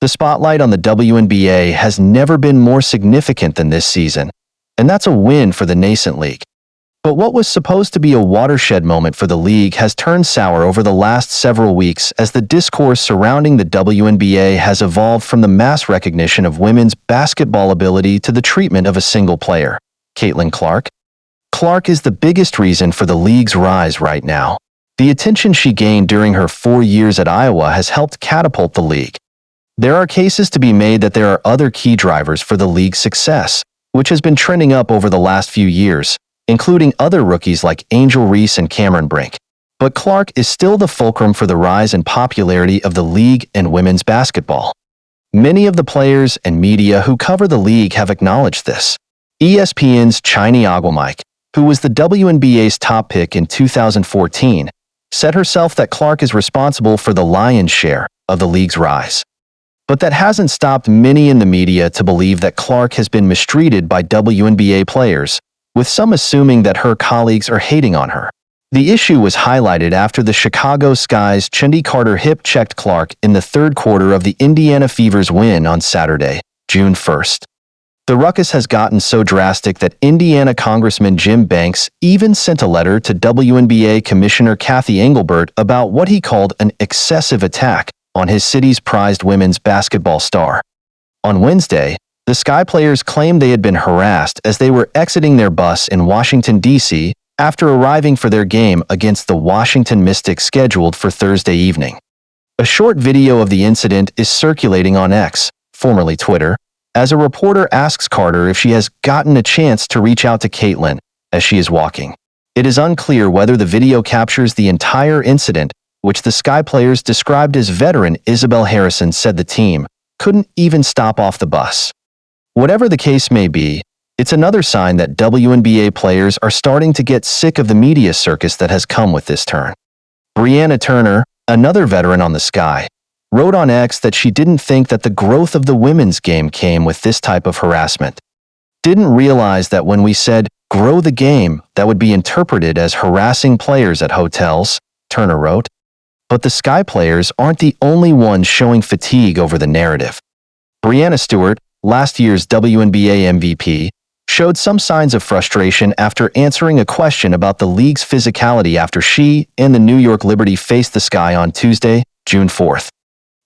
The spotlight on the WNBA has never been more significant than this season, and that's a win for the nascent league. But what was supposed to be a watershed moment for the league has turned sour over the last several weeks as the discourse surrounding the WNBA has evolved from the mass recognition of women's basketball ability to the treatment of a single player, Caitlin Clark. Clark is the biggest reason for the league's rise right now. The attention she gained during her 4 years at Iowa has helped catapult the league. There are cases to be made that there are other key drivers for the league's success, which has been trending up over the last few years, including other rookies like Angel Reese and Cameron Brink. But Clark is still the fulcrum for the rise in popularity of the league and women's basketball. Many of the players and media who cover the league have acknowledged this. ESPN's Chiny Ogwumike, who was the WNBA's top pick in 2014, said herself that Clark is responsible for the lion's share of the league's rise. But that hasn't stopped many in the media to believe that Clark has been mistreated by WNBA players, with some assuming that her colleagues are hating on her. The issue was highlighted after the Chicago Sky's Chendi Carter hip-checked Clark in the third quarter of the Indiana Fever's win on Saturday, June 1st. The ruckus has gotten so drastic that Indiana Congressman Jim Banks even sent a letter to WNBA Commissioner Kathy Engelbert about what he called an excessive attack on his city's prized women's basketball star. On Wednesday, the Sky players claimed they had been harassed as they were exiting their bus in Washington, D.C., after arriving for their game against the Washington Mystics scheduled for Thursday evening. A short video of the incident is circulating on X, formerly Twitter, as a reporter asks Carter if she has gotten a chance to reach out to Caitlin as she is walking. It is unclear whether the video captures the entire incident, which the Sky players described as veteran Isabel Harrison said the team couldn't even stop off the bus. Whatever the case may be, it's another sign that WNBA players are starting to get sick of the media circus that has come with this turn. Brianna Turner, another veteran on the Sky, wrote on X that she didn't think that the growth of the women's game came with this type of harassment. Didn't realize that when we said, grow the game, that would be interpreted as harassing players at hotels, Turner wrote. But the Sky players aren't the only ones showing fatigue over the narrative. Breanna Stewart, last year's WNBA MVP, showed some signs of frustration after answering a question about the league's physicality after she and the New York Liberty faced the Sky on Tuesday, June 4th.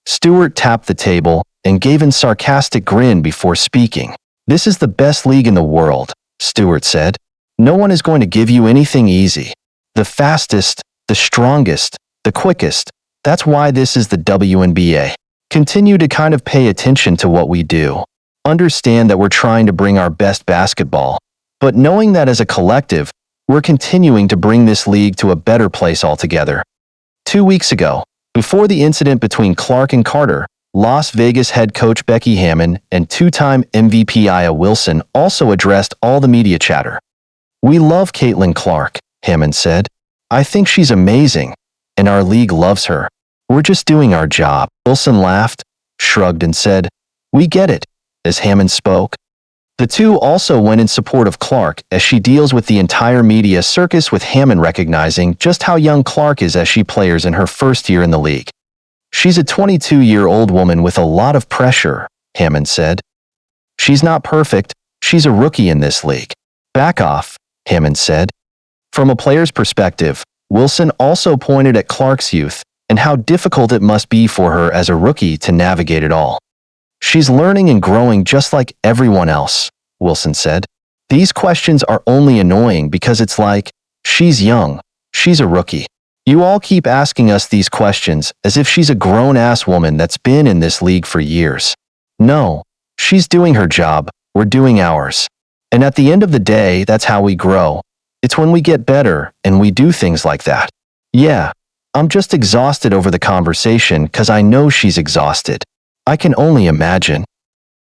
Stewart tapped the table and gave a sarcastic grin before speaking. "This is the best league in the world," Stewart said. "No one is going to give you anything easy. The fastest, the strongest, the quickest. That's why this is the WNBA. Continue to kind of pay attention to what we do. Understand that we're trying to bring our best basketball, but knowing that as a collective, we're continuing to bring this league to a better place altogether." 2 weeks ago, before the incident between Clark and Carter, Las Vegas head coach Becky Hammon and two-time MVP Aya Wilson also addressed all the media chatter. "We love Caitlin Clark," Hammon said. "I think she's amazing, and our league loves her. We're just doing our job." Wilson laughed, shrugged, and said, "We get it," as Hammon spoke. The two also went in support of Clark as she deals with the entire media circus, with Hammon recognizing just how young Clark is as she plays in her first year in the league. "She's a 22-year-old woman with a lot of pressure," Hammon said. "She's not perfect, she's a rookie in this league." "Back off," Hammon said. From a player's perspective, Wilson also pointed at Clark's youth and how difficult it must be for her as a rookie to navigate it all. "She's learning and growing just like everyone else," Wilson said. "These questions are only annoying because it's like, she's young, she's a rookie. You all keep asking us these questions as if she's a grown-ass woman that's been in this league for years. No, she's doing her job, we're doing ours. And at the end of the day, that's how we grow. It's when we get better and we do things like that. Yeah, I'm just exhausted over the conversation because I know she's exhausted. I can only imagine."